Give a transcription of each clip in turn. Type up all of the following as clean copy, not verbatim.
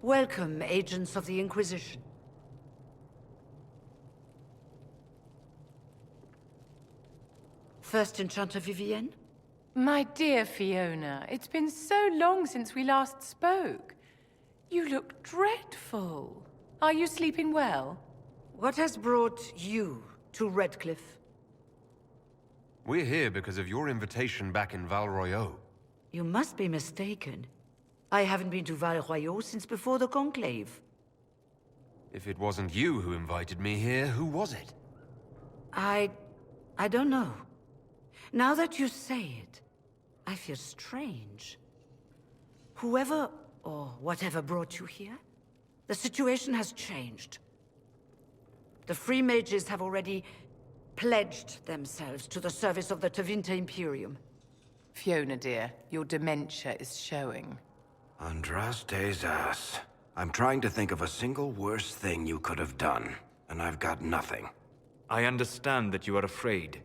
Welcome, agents of the Inquisition. First Enchanter Vivienne? My dear Fiona, it's been so long since we last spoke. You look dreadful. Are you sleeping well? What has brought you to Redcliffe? We're here because of your invitation back in Val Royeaux. You must be mistaken. I haven't been to Val Royeaux since before the Conclave. If it wasn't you who invited me here, who was it? I don't know. Now that you say it, I feel strange. Whoever or whatever brought you here, the situation has changed. The Free Mages have already pledged themselves to the service of the Tevinter Imperium. Fiona, dear, your dementia is showing. Andraste's ass. I'm trying to think of a single worse thing you could have done, and I've got nothing. I understand that you are afraid,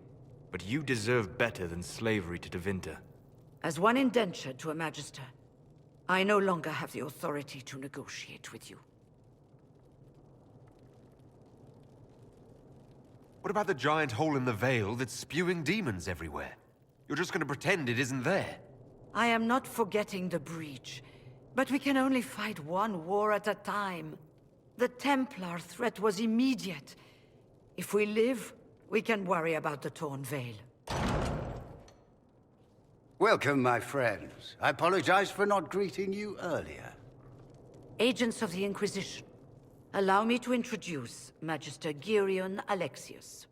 but you deserve better than slavery to Tevinter. As one indentured to a Magister, I no longer have the authority to negotiate with you. What about the giant hole in the veil that's spewing demons everywhere? You're just gonna pretend it isn't there? I am not forgetting the breach, but we can only fight one war at a time. The Templar threat was immediate. If we live, we can worry about the torn veil. Welcome, my friends. I apologize for not greeting you earlier. Agents of the Inquisition, allow me to introduce Magister Dorian Alexius.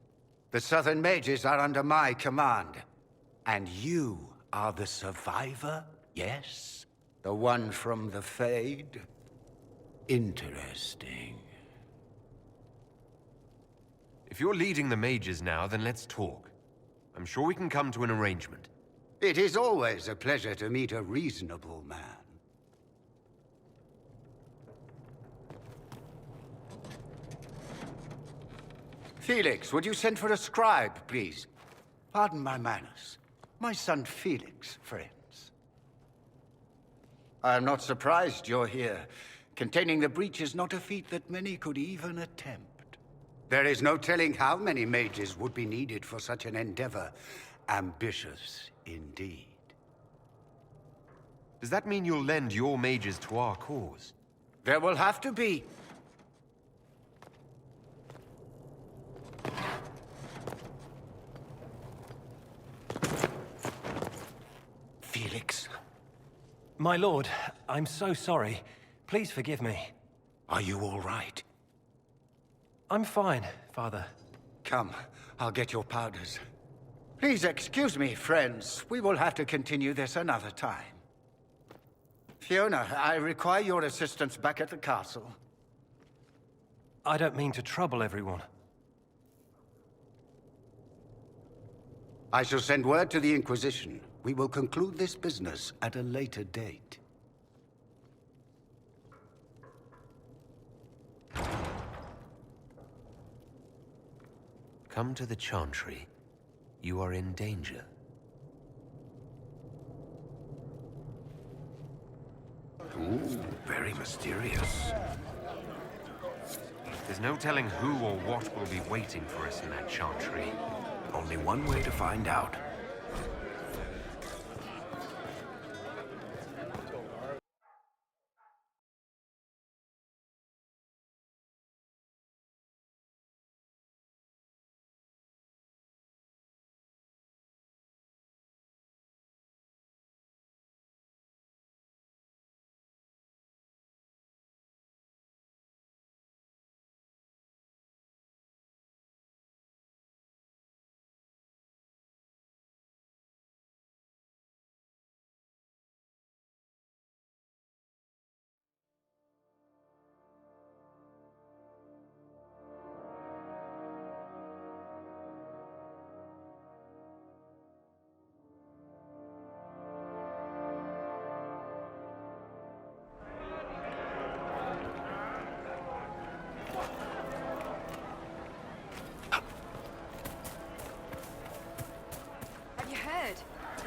The Southern Mages are under my command. And you are the survivor, yes? The one from the Fade? Interesting. If you're leading the mages now, then let's talk. I'm sure we can come to an arrangement. It is always a pleasure to meet a reasonable man. Felix, would you send for a scribe, please? Pardon my manners. My son Felix, friends. I am not surprised you're here. Containing the breach is not a feat that many could even attempt. There is no telling how many mages would be needed for such an endeavor. Ambitious, indeed. Does that mean you'll lend your mages to our cause? There will have to be. Felix. My lord, I'm so sorry. Please forgive me. Are you all right? I'm fine, Father. Come, I'll get your powders. Please excuse me, friends. We will have to continue this another time. Fiona, I require your assistance back at the castle. I don't mean to trouble everyone. I shall send word to the Inquisition. We will conclude this business at a later date. Come to the Chantry. You are in danger. Ooh, very mysterious. There's no telling who or what will be waiting for us in that Chantry. Only one way to find out.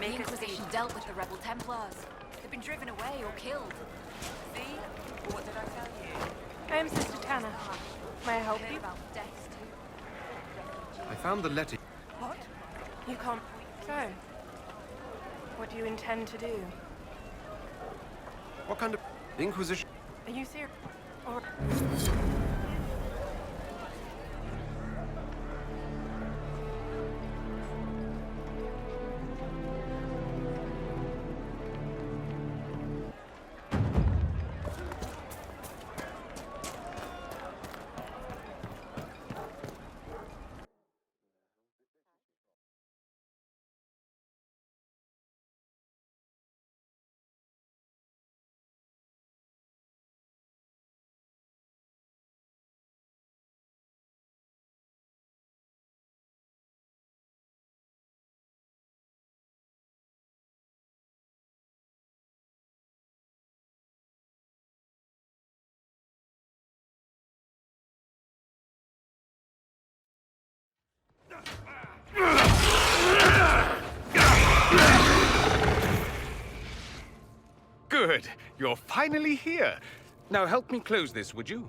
The Inquisition dealt with the rebel Templars. They've been driven away or killed. See? What did I tell you? I am Sister Tanner. May I help you? I found the letter. What? You can't... So, what do you intend to do? What kind of Inquisition? Are you serious? Or... Good. You're finally here. Now help me close this, would you?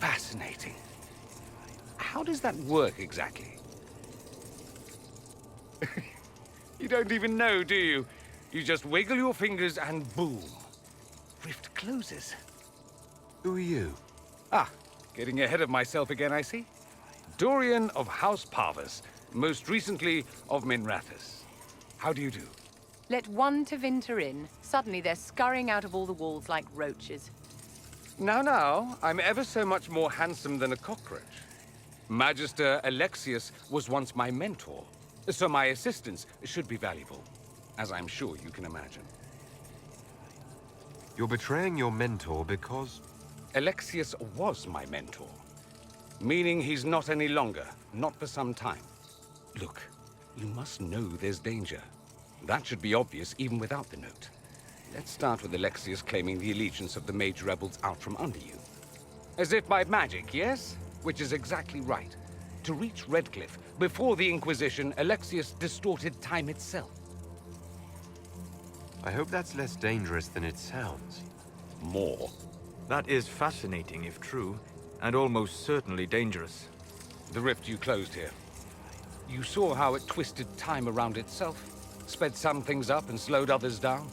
Fascinating. How does that work exactly? You don't even know, do you? You just wiggle your fingers and boom. Rift closes. Who are you? Ah, getting ahead of myself again, I see. Dorian of House Parvus, most recently of Minrathous. How do you do? Let one to Vinter in. Suddenly they're scurrying out of all the walls like roaches. Now, I'm ever so much more handsome than a cockroach. Magister Alexius was once my mentor, so my assistance should be valuable, as I'm sure you can imagine. You're betraying your mentor because... Alexius was my mentor, meaning he's not any longer, not for some time. Look, you must know there's danger. That should be obvious even without the note. Let's start with Alexius claiming the allegiance of the mage rebels out from under you. As if by magic, yes? Which is exactly right. To reach Redcliffe, before the Inquisition, Alexius distorted time itself. I hope that's less dangerous than it sounds. More. That is fascinating if true, and almost certainly dangerous. The rift you closed here. You saw how it twisted time around itself, sped some things up and slowed others down.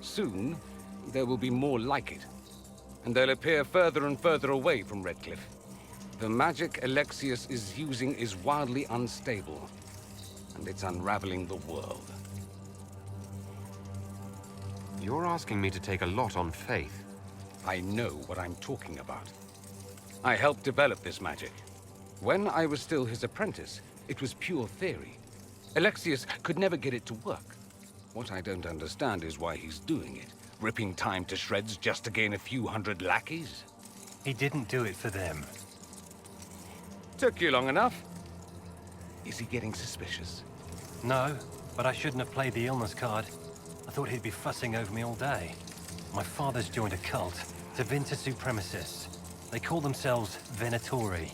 Soon, there will be more like it, and they'll appear further and further away from Redcliffe. The magic Alexius is using is wildly unstable, and it's unraveling the world. You're asking me to take a lot on faith. I know what I'm talking about. I helped develop this magic. When I was still his apprentice, it was pure theory. Alexius could never get it to work. What I don't understand is why he's doing it, ripping time to shreds just to gain a few hundred lackeys. He didn't do it for them. Took you long enough. Is he getting suspicious? No, but I shouldn't have played the illness card. I thought he'd be fussing over me all day. My father's joined a cult. to Vinter supremacists. They call themselves Venatori.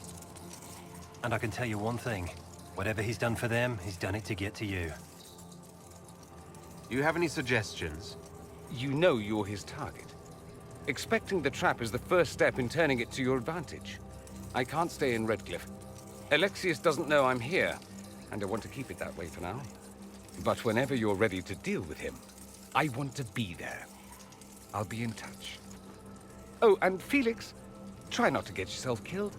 And I can tell you one thing. Whatever he's done for them, he's done it to get to you. You have any suggestions? You know you're his target. Expecting the trap is the first step in turning it to your advantage. I can't stay in Redcliffe. Alexius doesn't know I'm here, and I want to keep it that way for now. But whenever you're ready to deal with him, I want to be there. I'll be in touch. Oh, and Felix, try not to get yourself killed.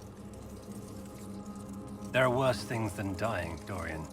There are worse things than dying, Dorian.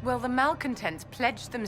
Well, the malcontents pledged themselves